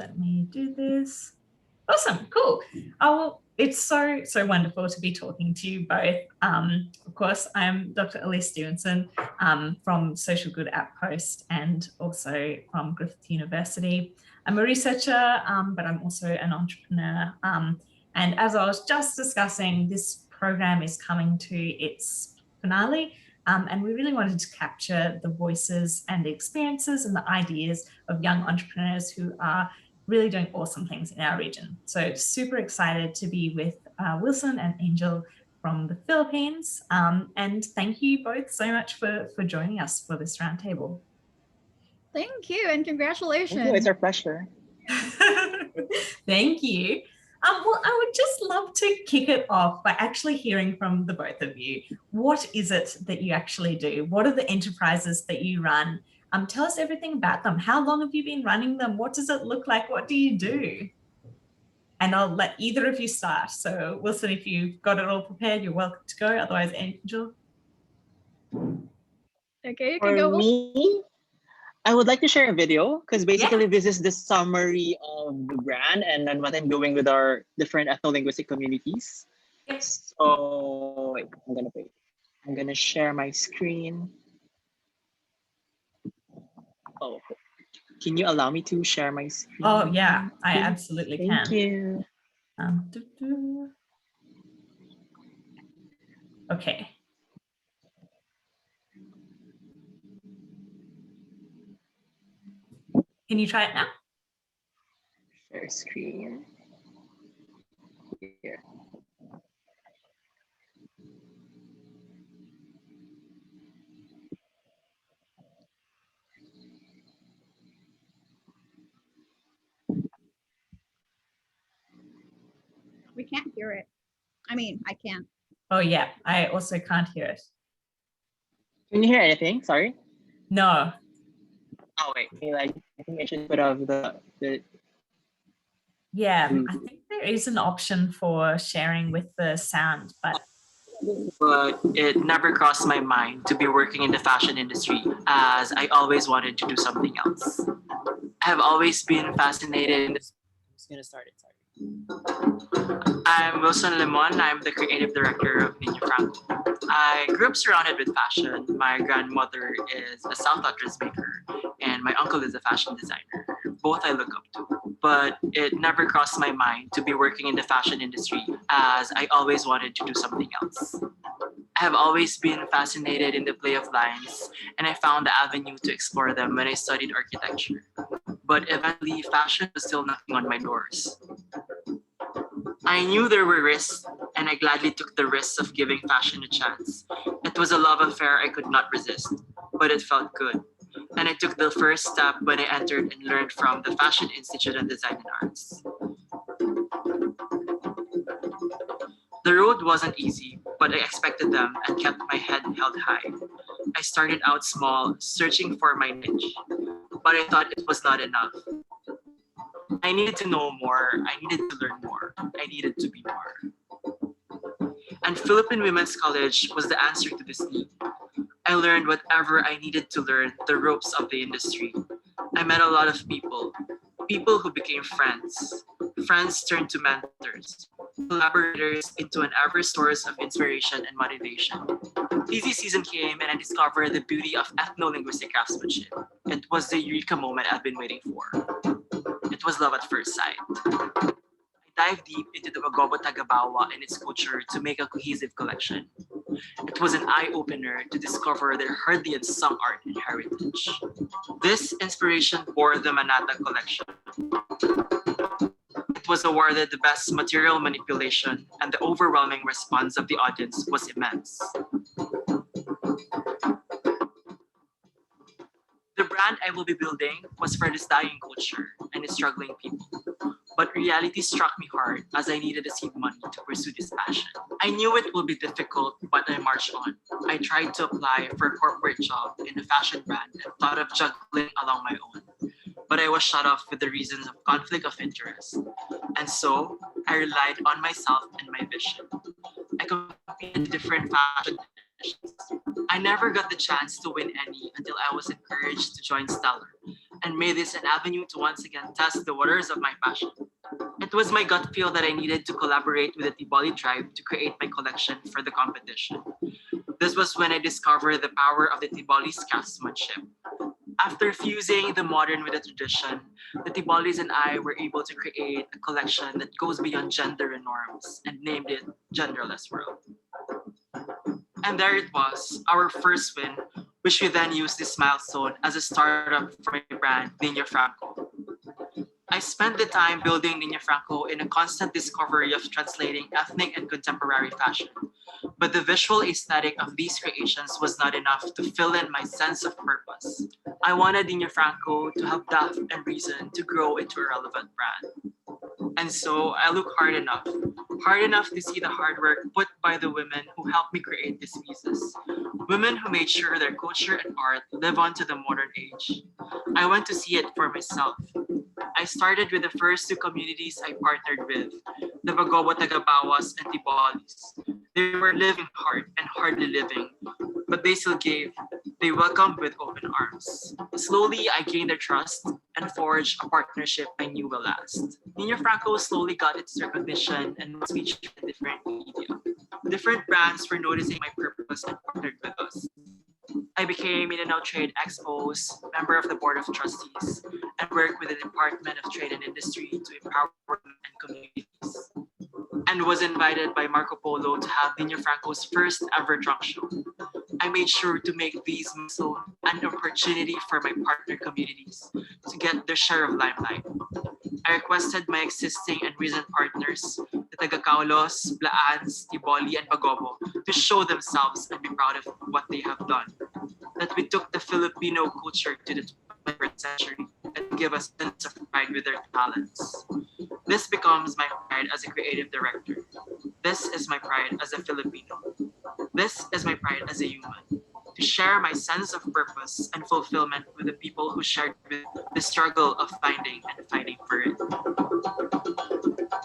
let me do this. Awesome, cool. Oh, well, it's so wonderful to be talking to you both. Of course, I'm Dr. Elise Stephenson from Social Good Outpost and also from Griffith University. I'm a researcher, but I'm also an entrepreneur. And as I was just discussing, this program is coming to its finale. And we really wanted to capture the voices and the experiences and the ideas of young entrepreneurs who are really doing awesome things in our region. So super excited to be with Wilson and Angel from the Philippines. And thank you both so much for joining us for this roundtable. Thank you and congratulations. Thank you. It's our pleasure. Thank you. Well, I would just love to kick it off by actually hearing from the both of you. What is it that you actually do? What are the enterprises that you run? Tell us everything about them. How long have you been running them? What does it look like? What do you do? And I'll let either of you start. So Wilson, if you've got it all prepared, you're welcome to go. Otherwise, Angel. Okay, you can go. For me, I would like to share a video because basically this is the summary of the brand and then what I'm doing with our different ethno-linguistic communities. Yes. So wait, I'm gonna share my screen. Oh, can you allow me to share my screen? Oh yeah, I absolutely can. Thank you. Okay. Can you try it now? Share screen. Here. We can't hear it. I mean, I can't. Oh yeah, I also can't hear it. Can you hear anything? Sorry. No. Oh wait, I think I should put off the. Yeah, I think there is an option for sharing with the sound, but it never crossed my mind to be working in the fashion industry, as I always wanted to do something else. I have always been fascinated in this. I'm just gonna start it. Sorry. I'm Wilson Limon. I'm the creative director of NIñOFRANCO. I grew up surrounded with fashion. My grandmother is a South dressmaker, and my uncle is a fashion designer. Both I look up to. But it never crossed my mind to be working in the fashion industry, as I always wanted to do something else. I have always been fascinated in the play of lines, and I found the avenue to explore them when I studied architecture. But eventually, fashion was still knocking on my doors. I knew there were risks, and I gladly took the risks of giving fashion a chance. It was a love affair I could not resist, but it felt good. And I took the first step when I entered and learned from the Fashion Institute of Design and Arts. The road wasn't easy, but I expected them and kept my head held high. I started out small, searching for my niche, but I thought it was not enough. I needed to know more, I needed to learn more, I needed to be more. And Philippine Women's College was the answer to this need. I learned whatever I needed to learn, the ropes of the industry. I met a lot of people who became friends. Friends turned to mentors, collaborators into an ever source of inspiration and motivation. Busy season came and I discovered the beauty of ethno-linguistic craftsmanship. It was the eureka moment I've been waiting for. It was love at first sight. I dived deep into the Wagobo Tagabawa and its culture to make a cohesive collection. It was an eye-opener to discover their hardly unsung art and heritage. This inspiration bore the Manata collection. It was awarded the best material manipulation, and the overwhelming response of the audience was immense. The brand I will be building was for this dying culture and its struggling people. But reality struck me hard as I needed to seed money to pursue this passion. I knew it would be difficult, but I marched on. I tried to apply for a corporate job in a fashion brand and thought of juggling along my own. But I was shut off with the reasons of conflict of interest. And so I relied on myself and my vision. I competed in different fashion editions. I never got the chance to win any until I was encouraged to join Stellar, and made this an avenue to once again test the waters of my passion. It was my gut feel that I needed to collaborate with the Tiboli tribe to create my collection for the competition. This was when I discovered the power of the Tiboli's craftsmanship. After fusing the modern with the tradition, the Tibolis and I were able to create a collection that goes beyond gender and norms and named it Genderless World. And there it was, our first win, which we then used this milestone as a startup for my brand, NIñOFRANCO. I spent the time building NIñOFRANCO in a constant discovery of translating ethnic and contemporary fashion. But the visual aesthetic of these creations was not enough to fill in my sense of purpose. I wanted NIñOFRANCO to have depth and reason to grow into a relevant brand. And so I looked hard enough to see the hard work put by the women who helped me create these pieces. Women who made sure their culture and art live on to the modern age. I went to see it for myself. I started with the first two communities I partnered with, the Bagobo Tagabawas and Tibolis. They were living hard and hardly living, but they still gave. They welcomed with open arms. Slowly, I gained their trust and forged a partnership I knew will last. NIñOFRANCO slowly got its recognition and was featured in different media. Different brands were noticing my purpose and partnered with us. I became Mindanao Trade Expo's member of the Board of Trustees and worked with the Department of Trade and Industry to empower women and communities. And was invited by Marco Polo to have NIñOFRANCO's first ever trunk show. I made sure to make these so an opportunity for my partner communities to get their share of limelight. I requested my existing and recent partners, the Tagacaulos, Blaans, Tiboli, and Bagobo, to show themselves and be proud of what they have done. That we took the Filipino culture to the 21st century and give us a sense of pride with their talents. This becomes my pride as a creative director. This is my pride as a Filipino. This is my pride as a human. To share my sense of purpose and fulfillment with the people who shared with the struggle of finding and fighting for it.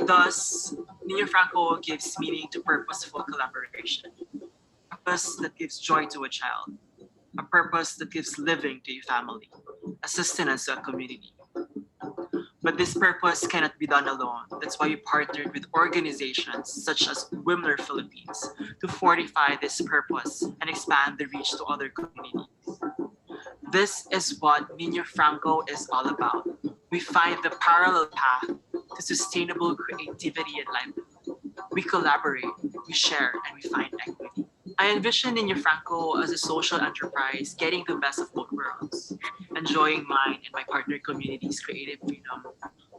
Thus, NIñOFRANCO gives meaning to purposeful collaboration. A purpose that gives joy to a child. A purpose that gives living to a family. A sustenance to a community. But this purpose cannot be done alone. That's why we partnered with organizations such as Wimler Philippines to fortify this purpose and expand the reach to other communities. This is what NIñOFRANCO is all about. We find the parallel path to sustainable creativity and livelihood. We collaborate, we share, and we find equity. I envision NIñOFRANCO as a social enterprise getting the best of both worlds, enjoying mine and my partner community's creative freedom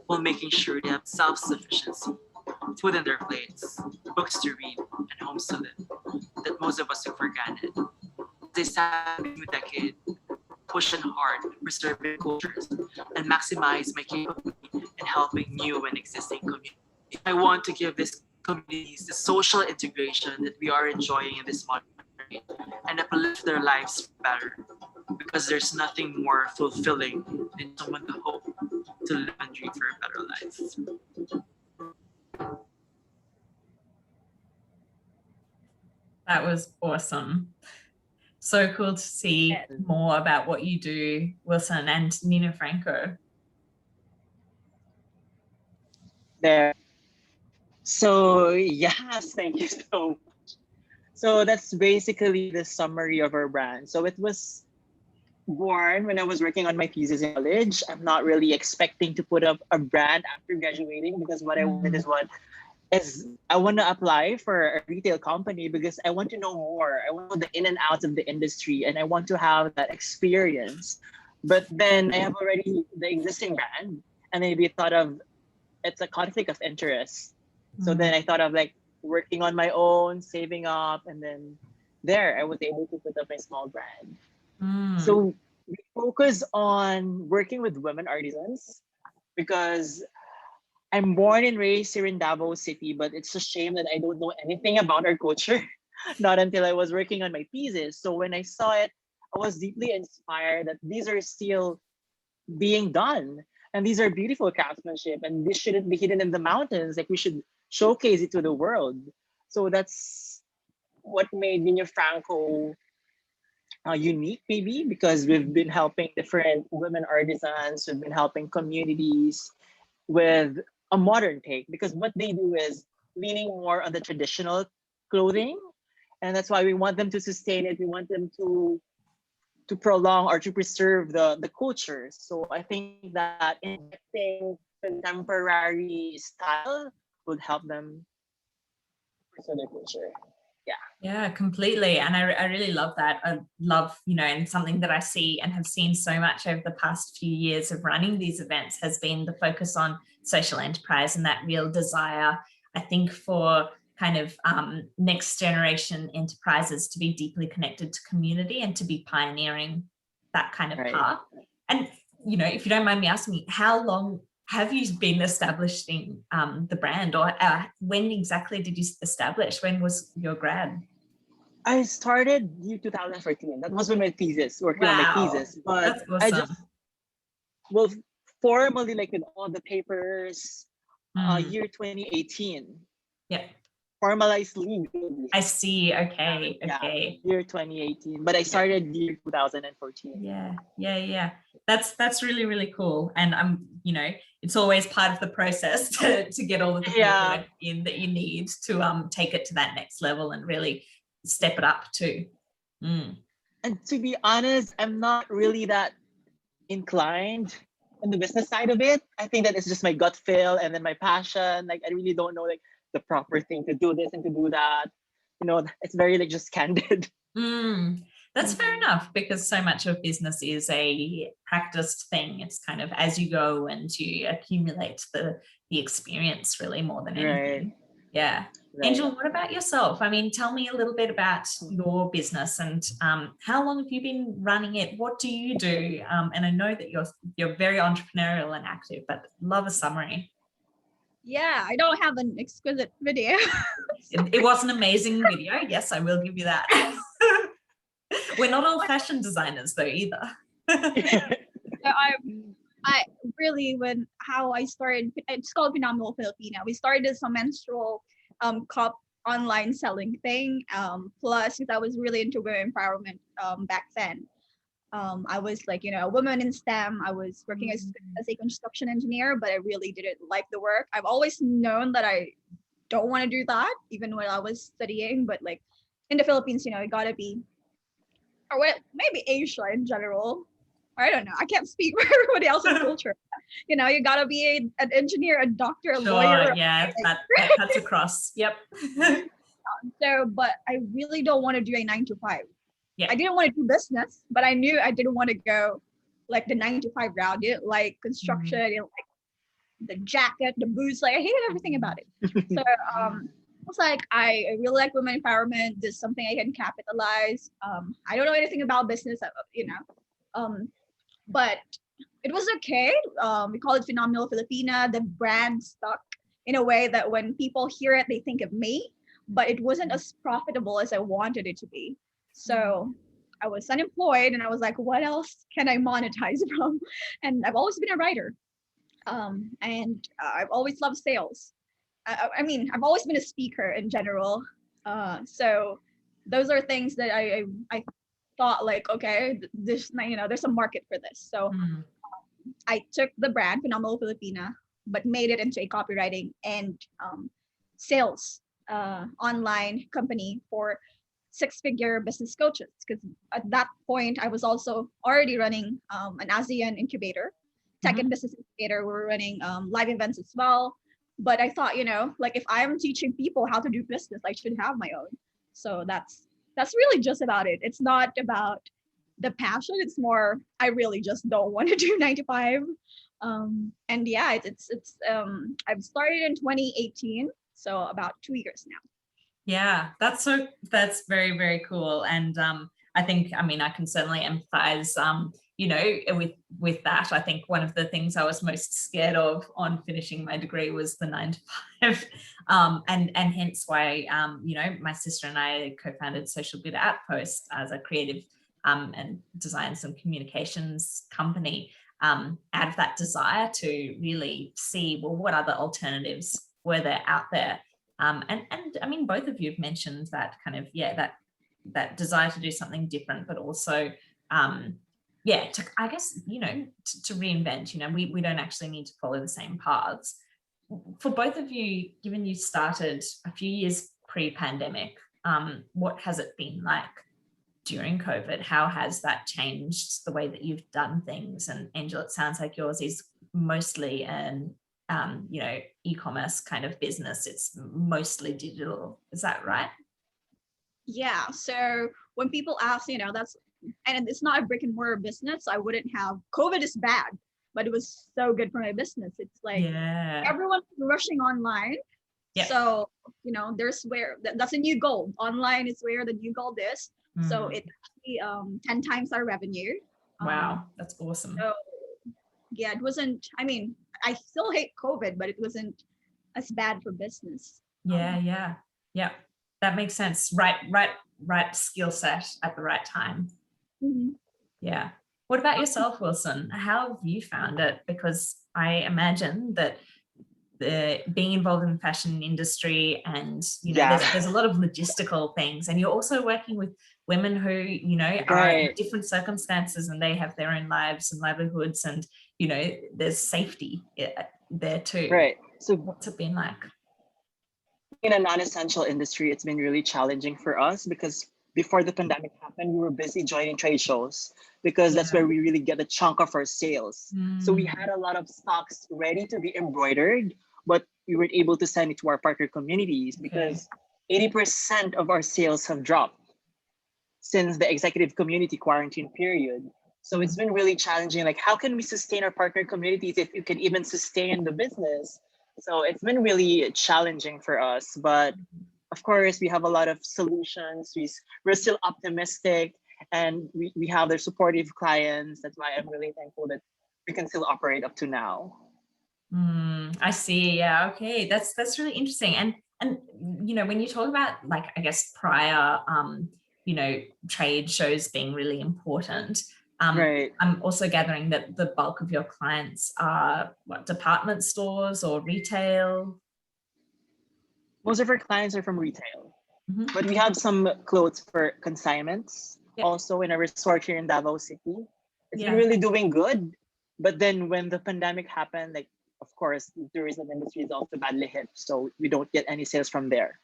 while making sure they have self-sufficiency, food on their plates, books to read, and homes to live, that most of us took for granted. As they start a new decade, pushing hard, preserving cultures, and maximize my capability in helping new and existing communities. I want to give these communities the social integration that we are enjoying in this modern age and uplift their lives better, because there's nothing more fulfilling than someone to hope to live and dream for a better life. That was awesome. So cool to see more about what you do, Wilson, and NIñOFRANCO. There. So yes, thank you so much. So that's basically the summary of our brand. So it was born when I was working on my thesis in college. I'm not really expecting to put up a brand after graduating, because what I wanted is I want to apply for a retail company because I want to know more. I want to know the in and outs of the industry, and I want to have that experience. But then I have already the existing brand, and maybe thought of it's a conflict of interest. So then I thought of like working on my own, saving up, and then there I was able to put up my small brand. So we focus on working with women artisans because I'm born and raised here in Davao City, but it's a shame that I don't know anything about our culture, not until I was working on my thesis. So when I saw it, I was deeply inspired that these are still being done. And these are beautiful craftsmanship, and this shouldn't be hidden in the mountains. Like, we should showcase it to the world. So that's what made NIñOFRANCO unique maybe because we've been helping different women artisans, we've been helping communities with a modern take because what they do is leaning more on the traditional clothing, and that's why we want them to sustain it. We want them to prolong or to preserve the culture. So I think that injecting contemporary style would help them preserve their culture. Yeah, completely. And I really love that. I love, and something that I see and have seen so much over the past few years of running these events has been the focus on social enterprise and that real desire, I think, for kind of next generation enterprises to be deeply connected to community and to be pioneering that kind of path. And, if you don't mind me asking, how long have you been establishing the brand, or when exactly did you establish? When was your grad? I started year 2014. That was when my thesis, working on my thesis. But that's awesome. I just, well, formally, like with all the papers, year 2018. Yeah. Formalized league. I see. Okay. Okay. Year 2018, but I started year 2014. Yeah. That's really, really cool. And it's always part of the process to get all of the people in that you need to take it to that next level and really step it up too. And to be honest, I'm not really that inclined in the business side of it. I think that it's just my gut feel and then my passion. Like I really don't know like the proper thing to do this and to do that. It's very like just candid. That's fair enough, because so much of business is a practiced thing. It's kind of as you go and you accumulate the experience really more than anything. Yeah. Right. Angel, what about yourself? I mean, tell me a little bit about your business and how long have you been running it? What do you do? And I know that you're very entrepreneurial and active, but love a summary. Yeah, I don't have an exquisite video. It was an amazing video. Yes, I will give you that. We're not all fashion designers though either. So I really, how I started, it's called Phenomenal Filipina. We started as a menstrual cup online selling thing. Plus, because I was really into women empowerment back then. I was like, a woman in STEM. I was working as a construction engineer, but I really didn't like the work. I've always known that I don't want to do that, even when I was studying. But like in the Philippines, it gotta be, or maybe Asia in general. I don't know. I can't speak for everybody else's culture. You gotta be an engineer, a doctor, a lawyer. Yeah, that cuts across. Yep. So, but I really don't want to do a 9-to-5. Yeah. I didn't want to do business, but I knew I didn't want to go like the 9-to-5 route. I didn't like construction. I didn't like the jacket, the boots. Like I hated everything about it. So I was like, I really like women empowerment. This is something I can capitalize. I don't know anything about business, but it was okay. We call it Phenomenal Filipina. The brand stuck in a way that when people hear it, they think of me, but it wasn't as profitable as I wanted it to be. So I was unemployed and I was like, what else can I monetize from? And I've always been a writer. And I've always loved sales. I mean, I've always been a speaker in general. So those are things that I thought like, okay, this, there's a market for this. So I took the brand Phenomenal Filipina, but made it into a copywriting and sales online company for 6-figure business coaches. Because at that point, I was also already running an ASEAN incubator, tech and business incubator. We were running live events as well. But I thought, like if I'm teaching people how to do business, I should have my own. So that's really just about it. It's not about the passion. It's more, I really just don't want to do 9-to-5. And yeah, it's I've started in 2018, so about 2 years now. Yeah, that's very, very cool. And I think, I can certainly empathize, with that. I think one of the things I was most scared of on finishing my degree was the 9-to-5. And hence why, my sister and I co-founded Social Good Outpost as a creative and designs and communications company out of that desire to really see, well, what other alternatives were there out there. And I mean, both of you have mentioned that kind of, that that desire to do something different, but also to, I guess, to reinvent. We don't actually need to follow the same paths. For both of you, given you started a few years pre-pandemic, what has it been like during COVID? How has that changed the way that you've done things? And Angel, it sounds like yours is mostly an e-commerce kind of business. It's mostly digital. Is that right? Yeah. So when people ask, and it's not a brick and mortar business, I wouldn't have, COVID is bad, but it was so good for my business. It's like everyone's rushing online. Yeah. So, there's where that's a new gold. Online is where the new gold is. So it's actually 10 times our revenue. Wow, that's awesome. So yeah, it wasn't, I still hate COVID, but it wasn't as bad for business. Yeah. That makes sense. Right skill set at the right time. Mm-hmm. Yeah. What about yourself, Wilson? How have you found it? Because I imagine that being involved in the fashion industry and, there's a lot of logistical things, and you're also working with women who, are in different circumstances, and they have their own lives and livelihoods, and, there's safety there too. Right. So what's it been like? In a non-essential industry, it's been really challenging for us because before the pandemic happened, we were busy joining trade shows because that's where we really get a chunk of our sales. So we had a lot of stocks ready to be embroidered, but we weren't able to send it to our partner communities because 80% of our sales have dropped since the executive community quarantine period. So it's been really challenging. Like, how can we sustain our partner communities if you can even sustain the business? So it's been really challenging for us, but of course, we have a lot of solutions. We're still optimistic, and we have their supportive clients. That's why I'm really thankful that we can still operate up to now. I see. Yeah. Okay. That's really interesting. And when you talk about, like, I guess prior, trade shows being really important. I'm also gathering that the bulk of your clients are department stores or retail. Most of our clients are from retail, but we have some clothes for consignments also in a resort here in Davao City. It's been really doing good. But then when the pandemic happened, like, of course, the tourism industry is also badly hit. So we don't get any sales from there.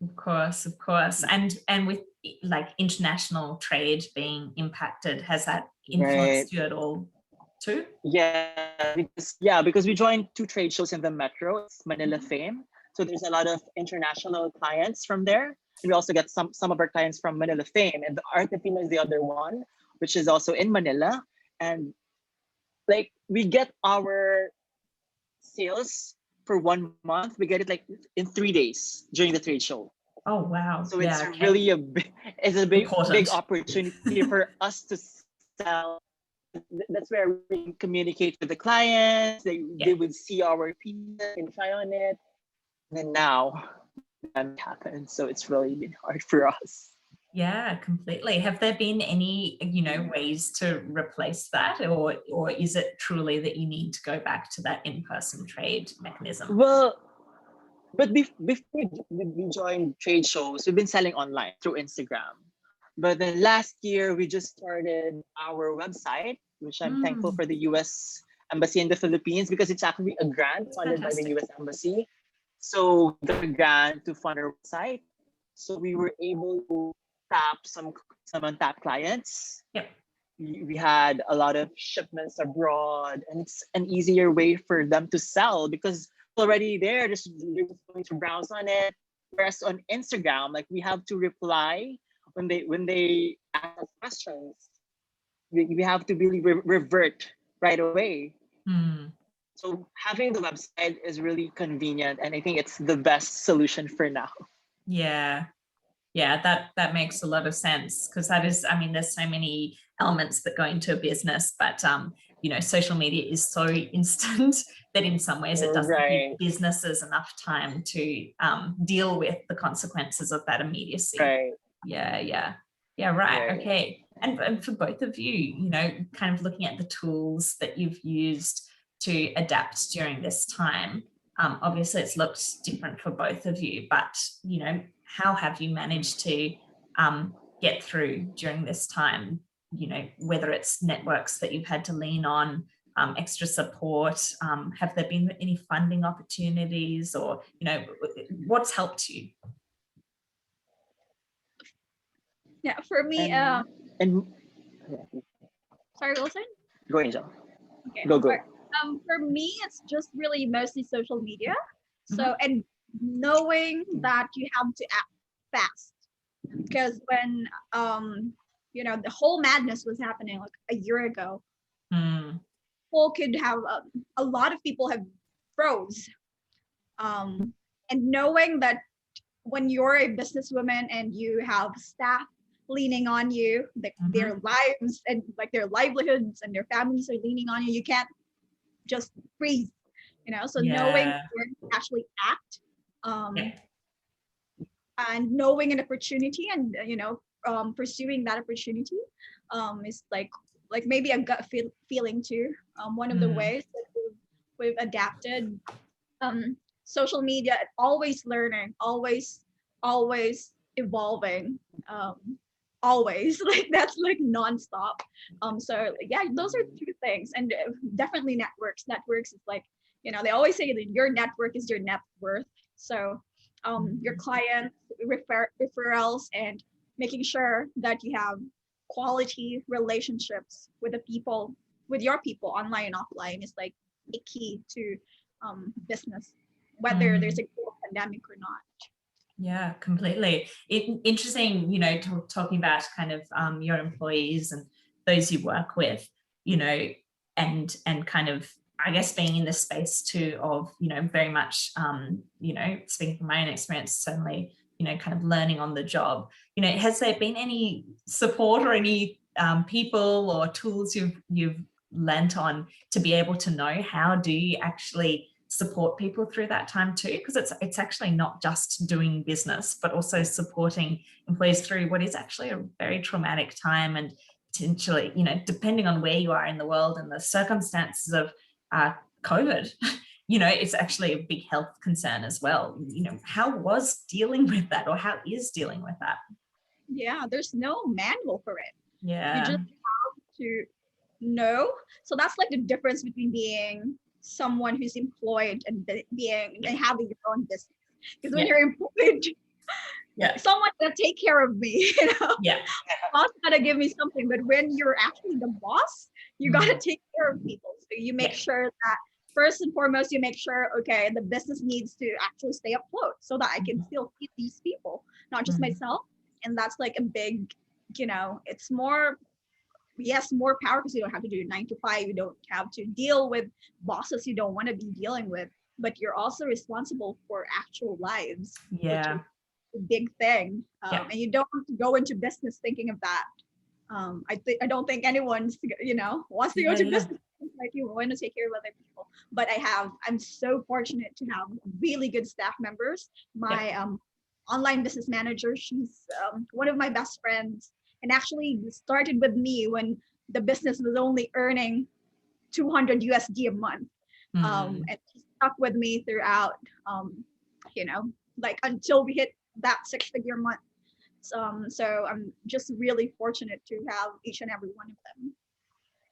Of course. And with like international trade being impacted, has that influenced you at all too? Because we joined 2 trade shows in the metro. It's Manila Fame. So there's a lot of international clients from there. And we also get some of our clients from Manila Fame. And the Filipina is the other one, which is also in Manila. And like, we get our sales for 1 month. We get it like in 3 days during the trade show. Oh, wow. So it's really a big opportunity for us to sell. That's where we communicate with the clients. They would see our piece and try on it. And now that happens. So it's really been hard for us. Yeah, completely. Have there been any, ways to replace that, or is it truly that you need to go back to that in-person trade mechanism? Well, but before we joined trade shows, we've been selling online through Instagram. But then last year, we just started our website, which I'm thankful for the U.S. Embassy in the Philippines, because it's actually a grant funded by the U.S. Embassy. So we got a grant to fund our website. So we were able to tap some untapped clients. Yep. We had a lot of shipments abroad, and it's an easier way for them to sell because it's already there. They're just going to browse on it. Whereas on Instagram, like, we have to reply when they ask us questions. We have to really revert right away. So having the website is really convenient, and I think it's the best solution for now. Yeah, that makes a lot of sense, because that is, there's so many elements that go into a business, but social media is so instant that in some ways it doesn't give businesses enough time to deal with the consequences of that immediacy. Yeah, right. Okay. And for both of you, kind of looking at the tools that you've used to adapt during this time, obviously it's looked different for both of you, but how have you managed to get through during this time? You know, whether it's networks that you've had to lean on, extra support, have there been any funding opportunities, or, you know, what's helped you? Yeah, for me, and sorry, Wilson. go, Angel. Okay, Go. for me, it's just really mostly social media. So, and knowing that you have to act fast, because when you know, the whole madness was happening like a year ago, people could have a lot of people have froze, and knowing that when you're a businesswoman and you have staff leaning on you, like their lives and like their livelihoods and their families are leaning on you, you can't just freeze, you know. So knowing where to actually act, and knowing an opportunity, and you know, pursuing that opportunity is like maybe a gut feeling too. One of the ways that we've adapted. Social media, always learning, always evolving, always, like that's like nonstop. So yeah, those are two things. And definitely networks is like, you know, they always say that your network is your net worth. So your clients, referrals, and making sure that you have quality relationships with the people, with your people online and offline, is like a key to business, whether there's a pandemic or not. Yeah, completely. Interesting, you know, talking about kind of your employees and those you work with, you know, and kind of, I guess, being in the space too of, you know, very much, you know, speaking from my own experience, certainly, you know, kind of learning on the job. You know, has there been any support or any people or tools you've lent on to be able to know how do you actually support people through that time too? Because it's actually not just doing business, but also supporting employees through what is actually a very traumatic time, and potentially, you know, depending on where you are in the world and the circumstances of COVID, you know, it's actually a big health concern as well. You know, how was dealing with that, or how is dealing with that? Yeah, there's no manual for it. Yeah. You just have to know. So that's like the difference between being someone who's employed and having your own business. Because when you're employed, someone's gonna take care of me, you know. Boss gotta give me something. But when you're actually the boss, you gotta take care of people. So you make sure that first and foremost, you make sure, okay, the business needs to actually stay afloat so that I can still feed these people, not just myself. And that's like a big, you know, it's more, yes, more power, because you don't have to do 9 to 5. You don't have to deal with bosses you don't want to be dealing with, but you're also responsible for actual lives. Yeah. A big thing. And you don't have to go into business thinking of that. I don't think anyone's, you know, wants to go to business. Like, you want to take care of other people. But I'm so fortunate to have really good staff members. My online business manager, she's one of my best friends, and actually started with me when the business was only earning 200 USD a month. And she stuck with me throughout, you know, like until we hit that 6-figure month. So I'm just really fortunate to have each and every one of them.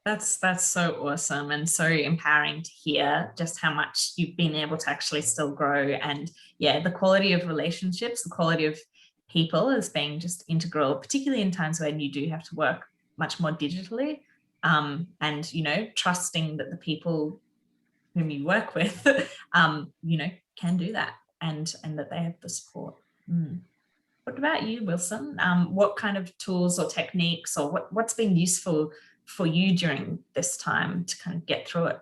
That's so awesome and so empowering to hear just how much you've been able to actually still grow. And yeah, the quality of relationships, the quality of people as being just integral, particularly in times when you do have to work much more digitally, and, you know, trusting that the people whom you work with, you know, can do that, and that they have the support. What about you, Wilson? What kind of tools or techniques, or what's been useful for you during this time to kind of get through it?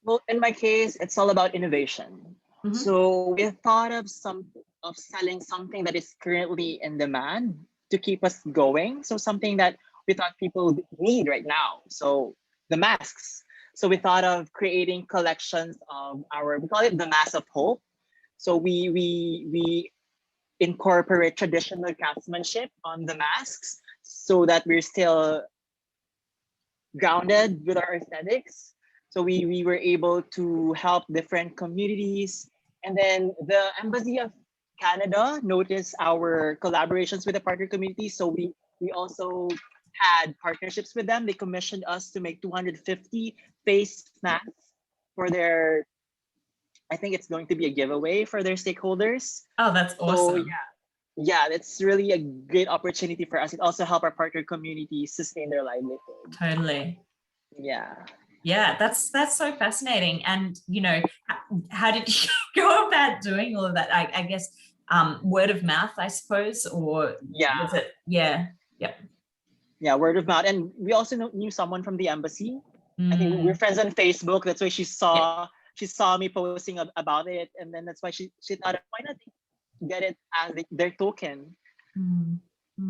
Well, in my case, it's all about innovation. So we thought of selling something that is currently in demand to keep us going. So something that we thought people need right now. So the masks. So we thought of creating collections of we call it the Mask of Hope. So we incorporate traditional craftsmanship on the masks so that we're still grounded with our aesthetics. So we were able to help different communities. And then the Embassy of Canada noticed our collaborations with the partner community. So we also had partnerships with them. They commissioned us to make 250 face masks for their, I think it's going to be a giveaway for their stakeholders. Oh, that's awesome. So yeah, that's really a great opportunity for us. It also helped our partner community sustain their livelihood. Totally. Yeah. Yeah, that's so fascinating. And, you know, how did you go about doing all of that? I guess word of mouth, I suppose, or was it? Yeah. Yeah, word of mouth. And we also knew someone from the embassy. I think we're friends on Facebook. That's why she saw me posting about it, and then that's why she thought, why not get it as their token?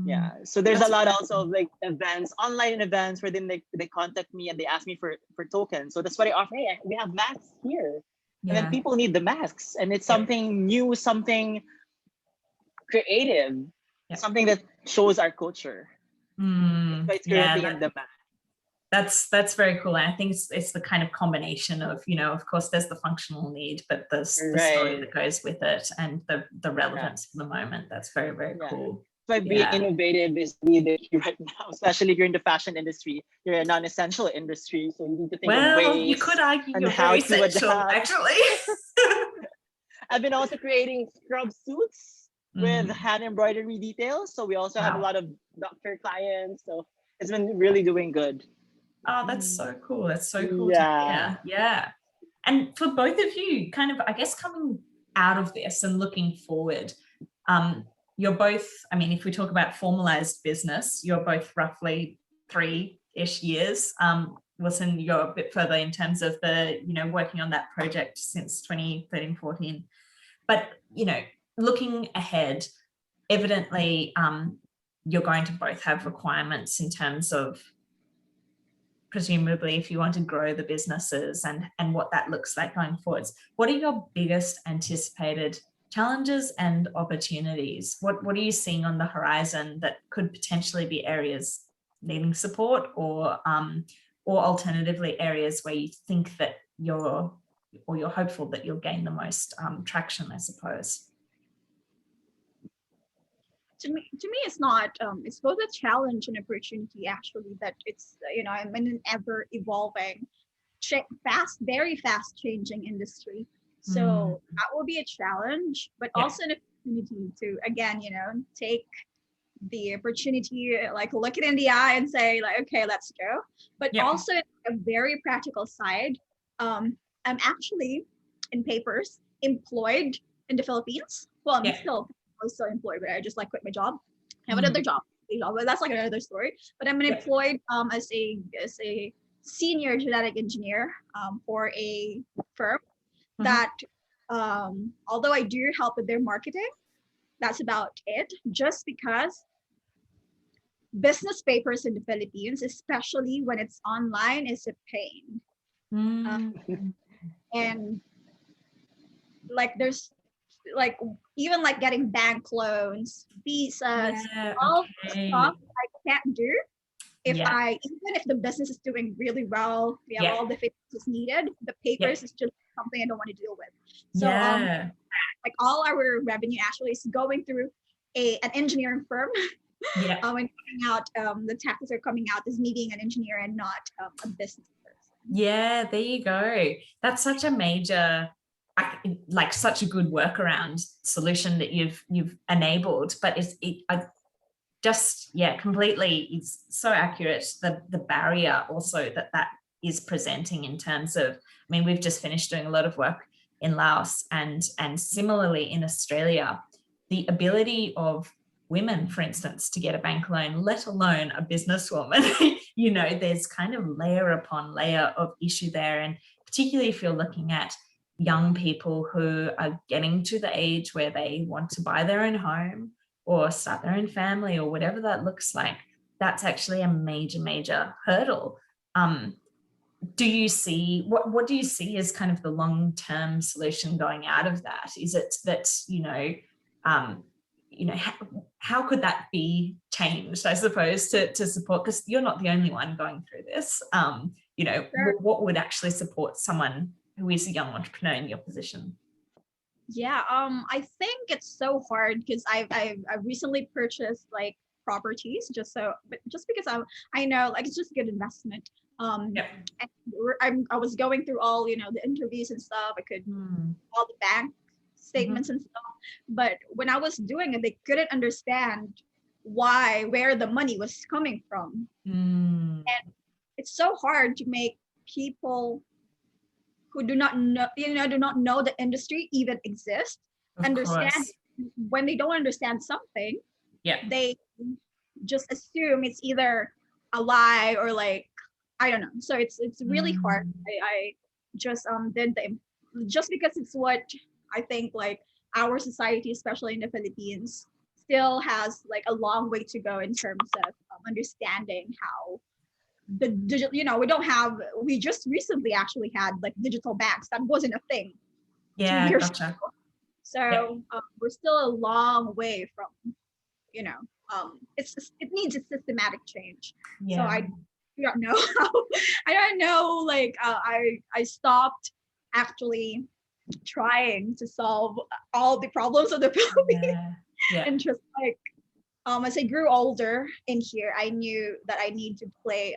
Yeah. So there's a lot also of like events, online events, where then they contact me and they ask me for tokens. So that's why I offer. Hey, we have masks here, and then people need the masks, and it's something new, something creative, something that shows our culture. So it's currently in demand. That's very cool. And I think it's the kind of combination of, you know, of course there's the functional need, but there's the story that goes with it and the relevance for the moment. That's very, very cool. So being innovative is really the key right now, especially if you're in the fashion industry. You're a non-essential industry, so you need to think of ways. You could argue you're very essential, actually. I've been also creating scrub suits with hand embroidery details. So we also have a lot of doctor clients. So it's been really doing good. Oh, that's so cool. That's so cool to hear. Yeah. And for both of you, kind of, I guess, coming out of this and looking forward, you're both, I mean, if we talk about formalized business, you're both roughly 3-ish years. Wilson, you're a bit further in terms of the, you know, working on that project since 2013, 14. But, you know, looking ahead, evidently, you're going to both have requirements in terms of, presumably, if you want to grow the businesses and what that looks like going forwards. What are your biggest anticipated challenges and opportunities? What are you seeing on the horizon that could potentially be areas needing support, or alternatively areas where you think that you're hopeful that you'll gain the most traction, I suppose? To me, it's not. It's both a challenge and opportunity. Actually, that it's, you know, I'm in an ever evolving, very fast changing industry. So that will be a challenge, but also an opportunity to, again, you know, take the opportunity, like look it in the eye and say, like, okay, let's go. But also a very practical side. I'm actually in papers employed in the Philippines. Well, I'm still employed, but I just like quit my job. I have another job, but that's like another story. But I'm employed as a senior genetic engineer for a firm that, although I do help with their marketing, that's about it. Just because business papers in the Philippines, especially when it's online, is a pain. And like there's like even like getting bank loans, visas, all the stuff I can't do if even if the business is doing really well, we have all the fixes needed, the papers is just something I don't want to deal with. So like all our revenue actually is going through an engineering firm. When coming out, the taxes are coming out as me being an engineer and not a business person. Yeah, there you go. That's such a major, like such a good workaround solution that you've enabled, but completely, it's so accurate. The barrier also that is presenting in terms of, I mean, we've just finished doing a lot of work in Laos and similarly in Australia, the ability of women, for instance, to get a bank loan, let alone a businesswoman, you know, there's kind of layer upon layer of issue there. And particularly if you're looking at young people who are getting to the age where they want to buy their own home or start their own family or whatever that looks like, that's actually a major hurdle. Do you see, what do you see as kind of the long-term solution going out of that? Is it that, how could that be changed, I suppose, to support, because you're not the only one going through this, what would actually support someone who is a young entrepreneur in your position? Yeah, I think it's so hard because I've recently purchased like properties just because I know like it's just a good investment. Yep. And I was going through all the interviews and stuff. I could all the bank statements and stuff, but when I was doing it, they couldn't understand where the money was coming from. And it's so hard to make people who do not know the industry even exists Of understand. course. When they don't understand something, Yeah. they just assume it's either a lie or like I don't know. So it's really hard. I just did just because it's what I think like our society, especially in the Philippines, still has like a long way to go in terms of understanding how the digital, we just recently actually had like digital banks. That wasn't a thing 2 years Gotcha. ago. So we're still a long way from, it needs a systematic change. Yeah. So I don't know how, I don't know, like I stopped actually trying to solve all the problems of the Philippines. Yeah. And just like, as I grew older in here, I knew that I need to play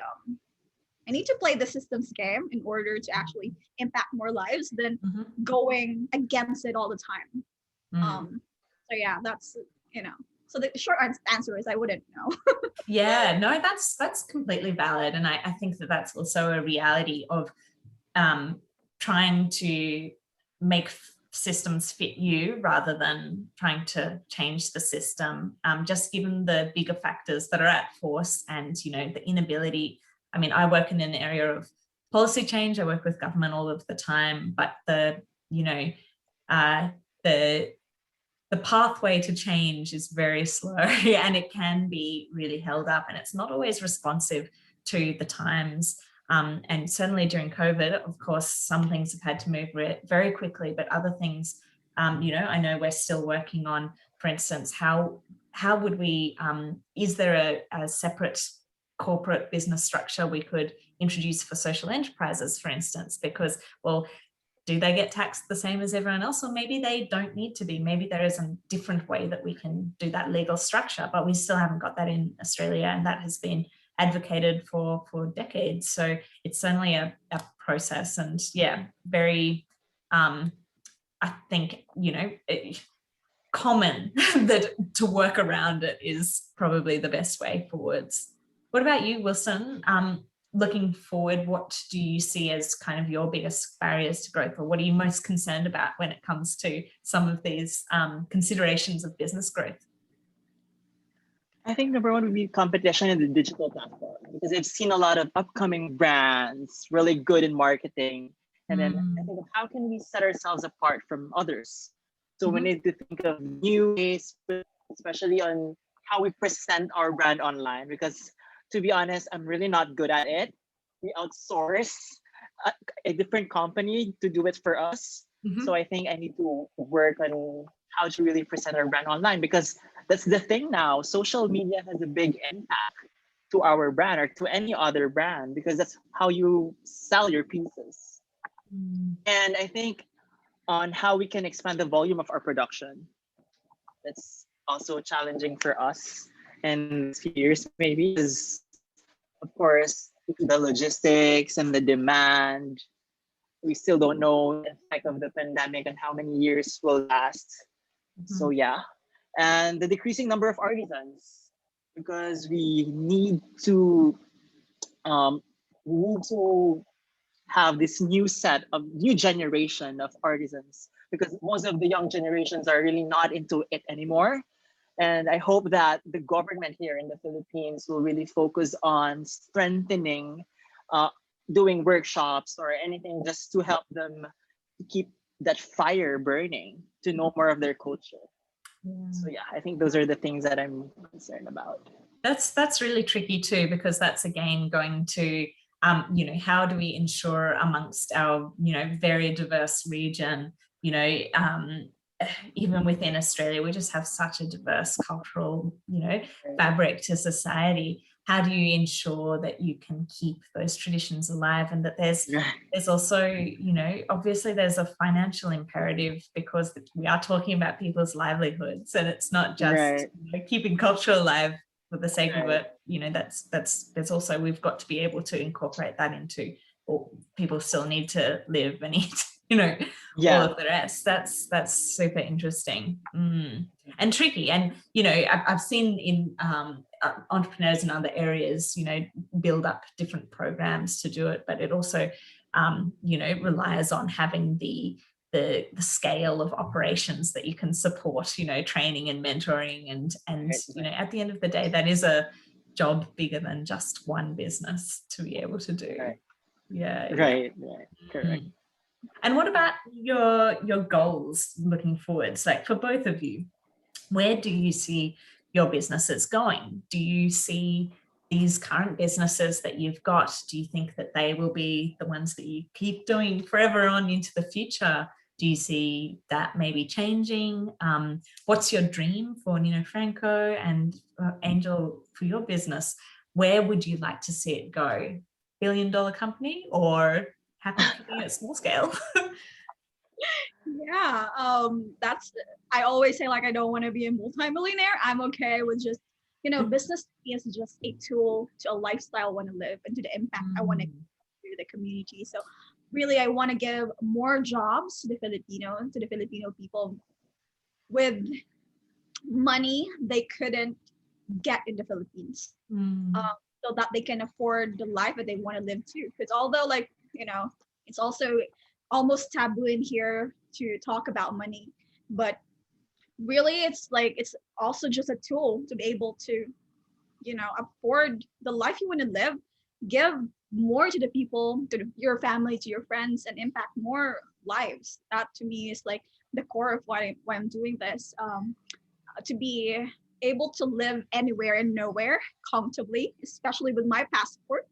the systems game in order to actually impact more lives than going against it all the time. So yeah, that's so the short answer is I wouldn't know. Yeah, no, that's completely valid, and I think that that's also a reality of trying to make systems fit you rather than trying to change the system, just given the bigger factors that are at force and the inability. I mean, I work in an area of policy change. I work with government all of the time, but the pathway to change is very slow and it can be really held up, and it's not always responsive to the times. And certainly during COVID, of course, some things have had to move very quickly, but other things, I know we're still working on, for instance, how would we, is there a separate corporate business structure we could introduce for social enterprises, for instance, because, well, do they get taxed the same as everyone else? Or maybe they don't need to be. Maybe there is a different way that we can do that legal structure, but we still haven't got that in Australia, and that has been advocated for decades. So it's certainly a process, and very, I think, common that to work around it is probably the best way forwards. What about you, Wilson? Looking forward, what do you see as kind of your biggest barriers to growth, or what are you most concerned about when it comes to some of these considerations of business growth? I think number one would be competition in the digital platform, because I've seen a lot of upcoming brands really good in marketing. And then I think of how can we set ourselves apart from others? So we need to think of new ways, especially on how we present our brand online, because to be honest, I'm really not good at it. We outsource a different company to do it for us. So I think I need to work on how to really present our brand online, because that's the thing now. Social media has a big impact to our brand or to any other brand, because that's how you sell your pieces. And I think on how we can expand the volume of our production, that's also challenging for us in years, maybe, because of course the logistics and the demand, we still don't know the effect of the pandemic and how many years will last. So and the decreasing number of artisans, because we need to have this new generation of artisans, because most of the young generations are really not into it anymore. And I hope that the government here in the Philippines will really focus on strengthening, doing workshops or anything just to help them keep that fire burning, to know more of their culture. So I think those are the things that I'm concerned about. That's really tricky too, because that's again going to, how do we ensure amongst our, very diverse region, even within Australia, we just have such a diverse cultural, fabric to society. how do you ensure that you can keep those traditions alive, and that there's also, you know, obviously there's a financial imperative because we are talking about people's livelihoods, and it's not just you know, keeping culture alive for the sake of it. You know, there's also, we've got to be able to incorporate that into, or people still need to live and eat, you know, all of the rest. That's super interesting and tricky. And, you know, I've seen in entrepreneurs in other areas, you know, build up different programs to do it, but it also, you know, relies on having the scale of operations that you can support, you know, training and mentoring, and you know, at the end of the day, that is a job bigger than just one business to be able to do. Right. Correct. And what about your goals looking forwards? Like for both of you, where do you see your businesses going? Do you see these current businesses that you've got, do you think that they will be the ones that you keep doing forever on into the future? Do you see that maybe changing? What's your dream for NIñOFRANCO, and Angel, for your business? Where would you like to see it go? Billion-dollar company, or happy keeping it small scale? Yeah, I always say, like, I don't want to be a multimillionaire. I'm okay with just, you know, business is just a tool to a lifestyle I want to live and to the impact I want to give to the community. So really, I want to give more jobs to the Filipino people with money they couldn't get in the Philippines, so that they can afford the life that they want to live too. Because although, like, you know, it's also almost taboo in here to talk about money, but really it's like, it's also just a tool to be able to, you know, afford the life you want to live, give more to the people, to your family, to your friends, and impact more lives. That to me is like the core of why I'm doing this, to be able to live anywhere and nowhere comfortably, especially with my passport.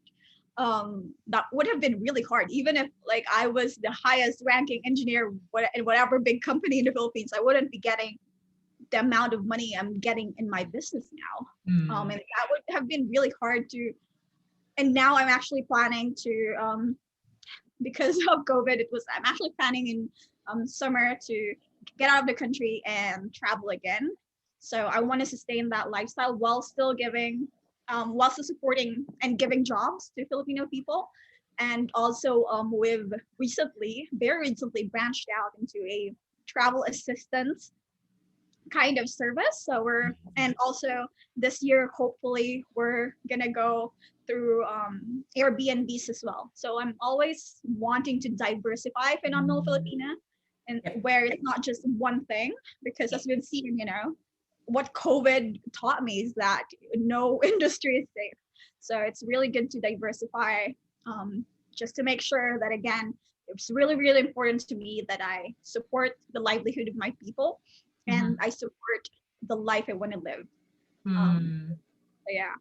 That would have been really hard. Even if, like, I was the highest ranking engineer in whatever big company in the Philippines, I wouldn't be getting the amount of money I'm getting in my business now. And that would have been really hard to, and now I'm actually planning to, because of COVID, I'm actually planning in summer to get out of the country and travel again. So I want to sustain that lifestyle while still giving, while still supporting and giving jobs to Filipino people. And also we've very recently branched out into a travel assistance kind of service. So and also this year, hopefully we're gonna go through Airbnbs as well. So I'm always wanting to diversify Phenomenal Filipina, and where it's not just one thing, because as we've seen, you know, what COVID taught me is that no industry is safe. So it's really good to diversify, just to make sure that, again, it's really, really important to me that I support the livelihood of my people, and I support the life I want to live. Yeah.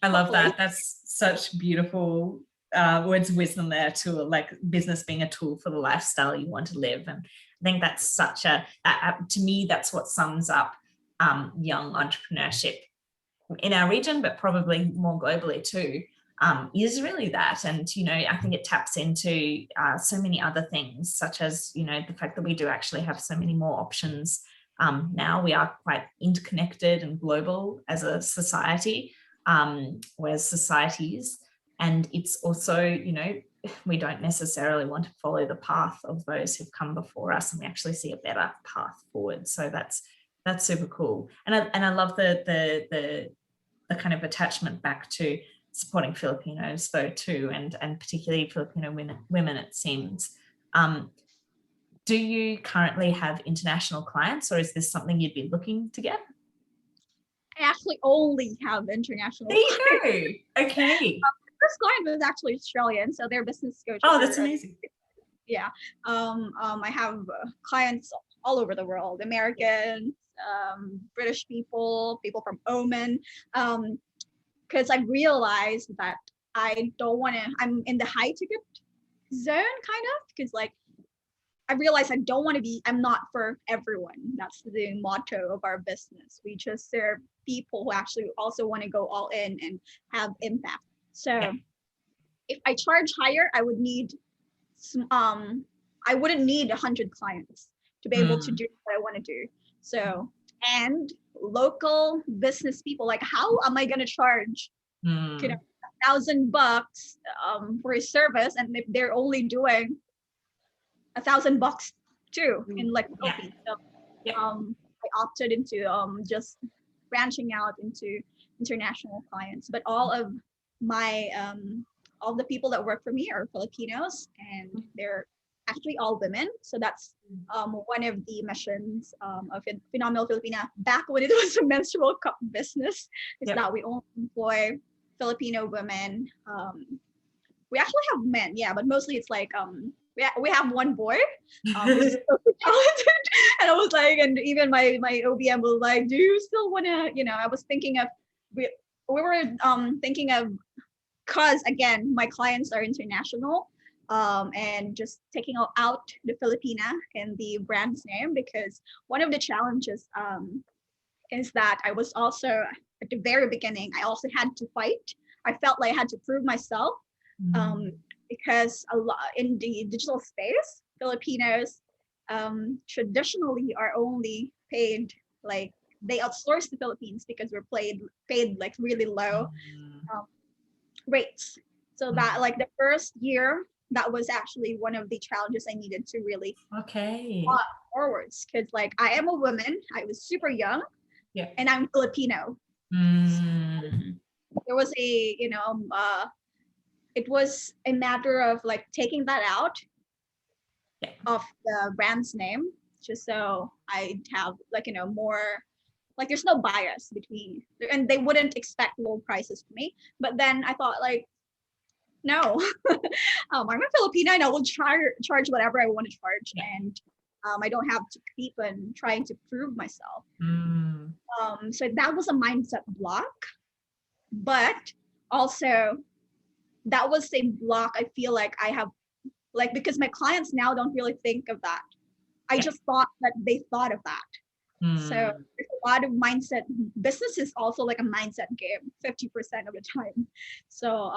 I love that. That's such beautiful words of wisdom there too, like business being a tool for the lifestyle you want to live. And I think that's such to me, that's what sums up young entrepreneurship in our region, but probably more globally too, is really that. And, you know, I think it taps into so many other things, such as, you know, the fact that we do actually have so many more options. Now we are quite interconnected and global as a society, whereas societies, and it's also, you know, we don't necessarily want to follow the path of those who've come before us, and we actually see a better path forward. So that's super cool. And I love the kind of attachment back to supporting Filipinos though too, and particularly Filipino women, it seems. Do you currently have international clients, or is this something you'd be looking to get? I actually only have international clients. There you go. Okay. The first client was actually Australian, so their business goes. Oh, that's amazing. Yeah. I have clients all over the world, Americans, British people from Oman, because I realized that I don't want to, I'm in the high ticket zone kind of, because like I realized I'm not for everyone. That's the motto of our business. We just serve people who actually also want to go all in and have impact. So if I charge higher, I wouldn't need 100 clients to be able to do what I want to do. So, and local business people, like, how am I going to charge, $1,000 for a service, and if they're only doing $1,000 too in like Philippines? So, I opted into just branching out into international clients. But all of my all the people that work for me are Filipinos, and they're actually all women. So that's one of the missions of Phenomenal Filipina back when it was a menstrual cup business, is that we only employ Filipino women. We actually have men, but mostly it's like we have one boy who's so talented, and I was like, and even my OBM was like, do you still want to, I was thinking of, we were thinking of, because again, my clients are international, and just taking out the Filipina in the brand's name, because one of the challenges is that I was also, at the very beginning, I also had to fight. I felt like I had to prove myself, because a lot in the digital space, Filipinos traditionally are only paid, like, they outsource the Philippines because we're paid like really low rates. So that, like, the first year, that was actually one of the challenges I needed to really walk forwards, because like, I am a woman, I was super young, and I'm Filipino. There was a, it was a matter of like taking that out of the brand's name, just so I'd have like, more, like, there's no bias between, and they wouldn't expect low prices from me. But then I thought, like, no, I'm a Filipina, and I will charge whatever I want to charge, and I don't have to keep on trying to prove myself. So that was a mindset block, but also that was a block I feel like I have, like, because my clients now don't really think of that. I just thought that they thought of that. So there's a lot of mindset. Business is also like a mindset game 50% of the time. So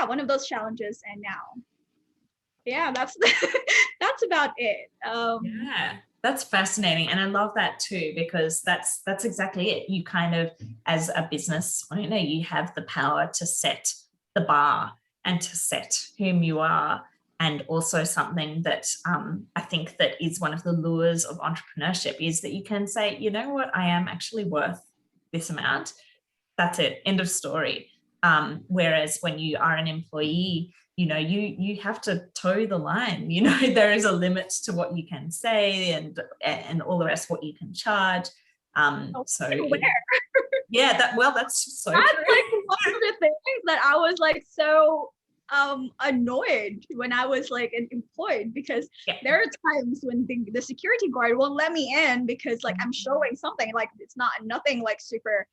one of those challenges, and now that's that's about it. That's fascinating, and I love that too, because that's exactly it. You kind of, as a business owner, you have the power to set the bar and to set whom you are. And also something that I think that is one of the lures of entrepreneurship is that you can say, you know what, I am actually worth this amount. That's it, end of story. Whereas when you are an employee, you have to toe the line. There is a limit to what you can say and all the rest, what you can charge. That's so true. That's like one of the things that I was like so annoyed when I was like employed, because there are times when the security guard won't let me in because like I'm showing something, like it's nothing like super,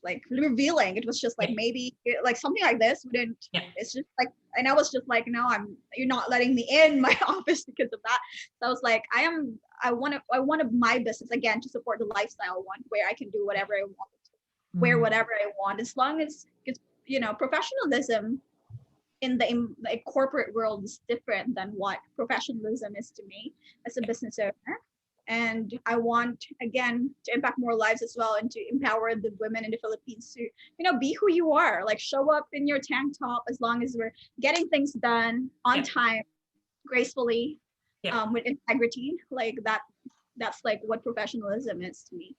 like revealing. It was just like maybe like something like this wouldn't. It's just like, and I was just like, no, you're not letting me in my office because of that. So I was like, I want my business again to support the lifestyle one, where I can do whatever I want, wear whatever I want, as long as it's, professionalism in the corporate world is different than what professionalism is to me as a business owner. And I want, again, to impact more lives as well, and to empower the women in the Philippines to, be who you are, like show up in your tank top, as long as we're getting things done on time, gracefully, with integrity. Like that's like what professionalism is to me.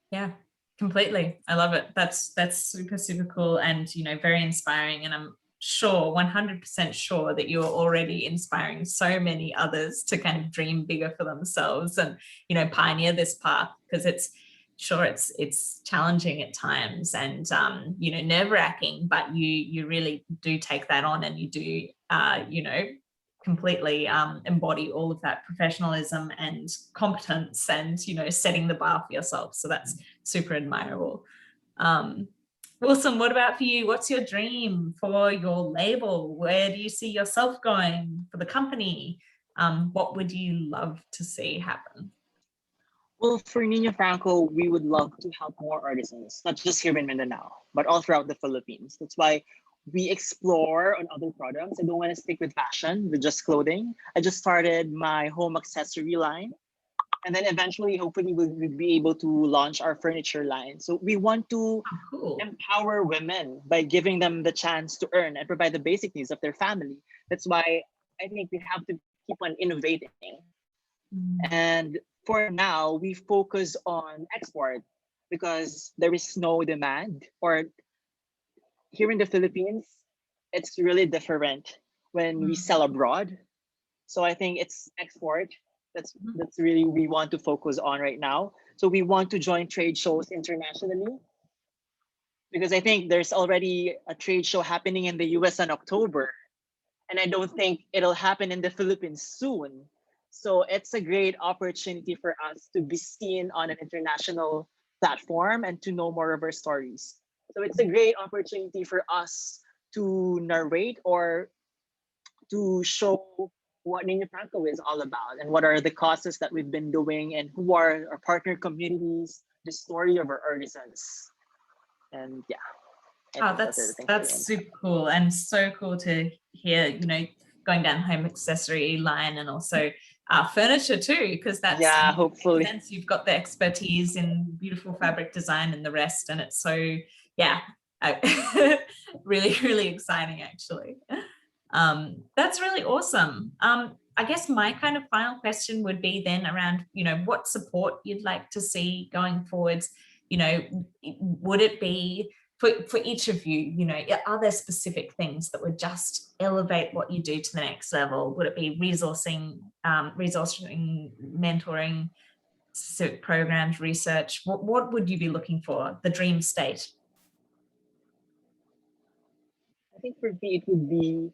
Completely. I love it. That's super, super cool, and very inspiring. And I'm sure, 100% sure, that you're already inspiring so many others to kind of dream bigger for themselves and pioneer this path, because it's challenging at times and nerve-wracking, but you really do take that on, and you do completely embody all of that professionalism and competence and setting the bar for yourself. So that's super admirable. Wilson, what about for you? What's your dream for your label? Where do you see yourself going for the company? What would you love to see happen? Well, for NIñOFRANCO, we would love to help more artisans, not just here in Mindanao, but all throughout the Philippines. That's why we explore on other products. I don't want to stick with fashion, with just clothing. I just started my home accessory line. And then eventually, hopefully, we'll be able to launch our furniture line. So we want to Oh, cool. empower women by giving them the chance to earn and provide the basic needs of their family. That's why I think we have to keep on innovating. And for now, we focus on export because there is no demand, or here in the Philippines, it's really different when we sell abroad. So I think it's export. That's really we want to focus on right now. So we want to join trade shows internationally because I think there's already a trade show happening in the US in October, and I don't think it'll happen in the Philippines soon. So it's a great opportunity for us to be seen on an international platform and to know more of our stories. So it's a great opportunity for us to narrate or to show what NIñOFRANCO is all about and what are the causes that we've been doing and who are our partner communities, the story of our artisans. And yeah. Oh, that's super cool, and so cool to hear, you know, going down home accessory line and also furniture too, because that's hopefully since you've got the expertise in beautiful fabric design and the rest, and it's so really, really exciting actually. That's really awesome. I guess my kind of final question would be then around, you know, what support you'd like to see going forwards. You know, would it be for each of you, you know, are there specific things that would just elevate what you do to the next level? Would it be resourcing, mentoring, specific programs, research? What would you be looking for? The dream state? I think for me, it would be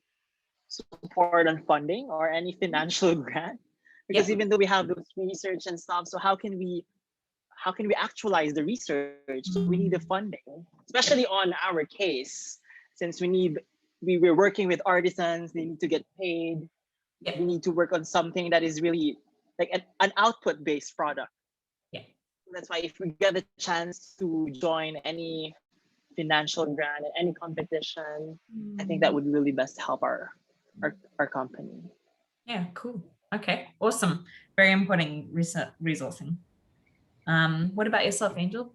support on funding or any financial grant, because even though we have those research and stuff, so how can we actualize the research? So we need the funding, especially on our case, since we were working with artisans, they need to get paid. We need to work on something that is really like an output based product. That's why if we get a chance to join any financial grant and any competition, I think that would really best help our company. Yeah, cool. Okay, awesome. Very important resourcing. What about yourself, Angel?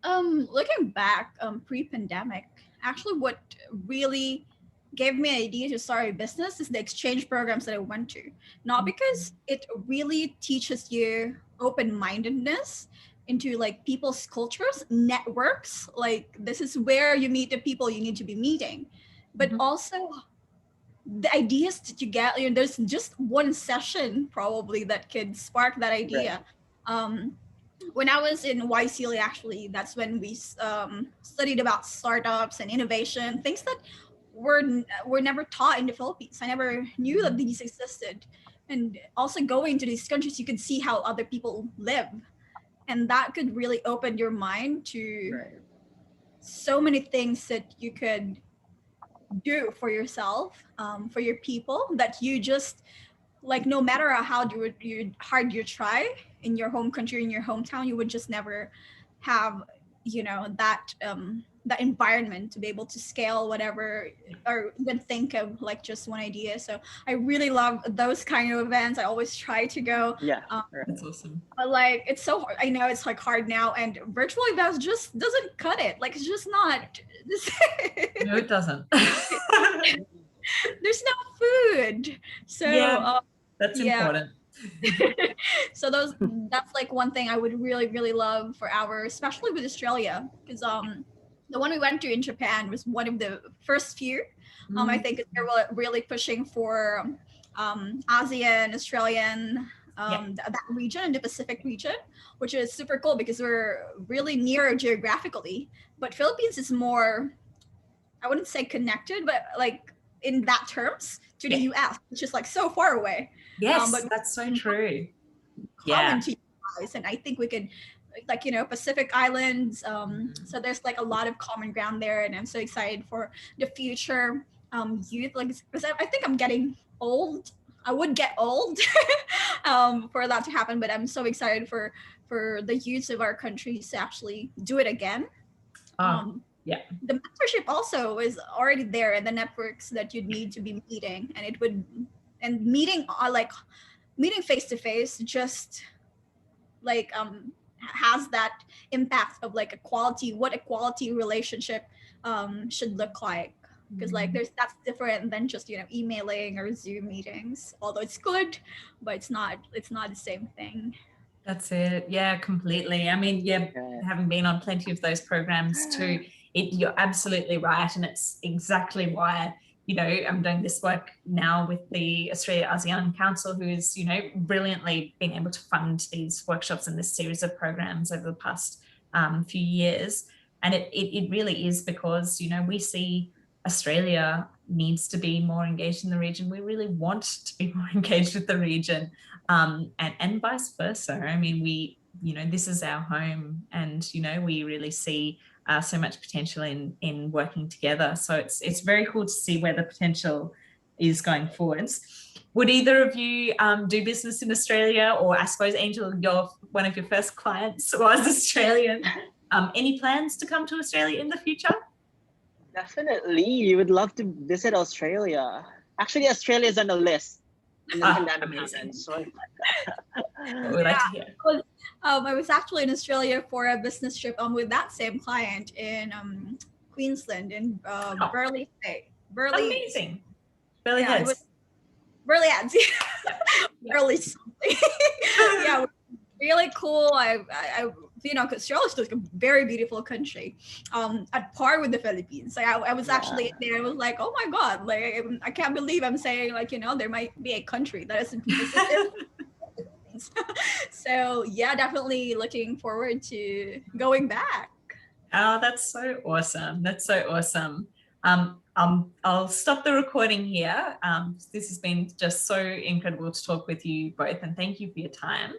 Looking back, pre-pandemic, actually what really gave me an idea to start a business is the exchange programs that I went to. Not because it really teaches you open-mindedness into like people's cultures, networks, like this is where you meet the people you need to be meeting, but also the ideas that you get, you know, there's just one session probably that could spark that idea. Right. When I was in YCLA, actually, that's when we studied about startups and innovation, things that were never taught in the Philippines. I never knew that these existed. And also going to these countries, you could see how other people live. And that could really open your mind to so many things that you could do for yourself, for your people, that you just like, no matter how hard you try in your home country, in your hometown, you would just never have, you know, that environment to be able to scale whatever, or even think of like just one idea. So I really love those kind of events. I always try to go. That's awesome. But like, it's so hard. I know it's like hard now, and virtual events just doesn't cut it. Like, it's just not. No, it doesn't. There's no food. So that's important. So that's like one thing I would really, really love for especially with Australia, because the one we went to in Japan was one of the first few. I think they're really pushing for ASEAN, Australian, that region, in the Pacific region, which is super cool because we're really near geographically. But Philippines is more, I wouldn't say connected, but like in that terms to the US, which is like so far away. Yes, but that's so true. Common to you guys, and I think we could, like, you know, Pacific Islands. So there's like a lot of common ground there, and I'm so excited for the future youth. Like, because I think I'm getting old. I would get old for that to happen, but I'm so excited for the youths of our countries to actually do it again. Yeah. The mentorship also is already there, and the networks that you need to be meeting, and it would, and meeting like meeting face to face just like has that impact of like what a quality relationship should look like, because like that's different than just, you know, emailing or Zoom meetings, although it's good, but it's not the same thing. That's it. Yeah, completely. I mean, yeah, having been on plenty of those programs too, you're absolutely right. And it's exactly why, you know, I'm doing this work now with the Australia-ASEAN Council, who is, you know, brilliantly been able to fund these workshops and this series of programs over the past few years. And it really is because, you know, we see Australia needs to be more engaged in the region. We really want to be more engaged with the region, and vice versa. I mean, you know, this is our home, and, you know, we really see so much potential in working together. So it's very cool to see where the potential is going forwards. Would either of you do business in Australia? Or I suppose, Angel, one of your first clients was Australian. Any plans to come to Australia in the future? Definitely, we would love to visit Australia. Actually, Australia is on the list. Amazing. So We'd like to hear. I was actually in Australia for a business trip with that same client in Queensland, in Burleigh State. Amazing. Burleigh Heads. It was Burleigh Heads. Burleigh something. Yeah, really cool. I you know, because Australia is like a very beautiful country, at par with the Philippines. Like I was actually there. I was like, oh my god, like I can't believe I'm saying, like, you know, there might be a country that isn't so yeah, definitely looking forward to going back. Oh, that's so awesome. That's so awesome. I'll stop the recording here. This has been just so incredible to talk with you both, and thank you for your time.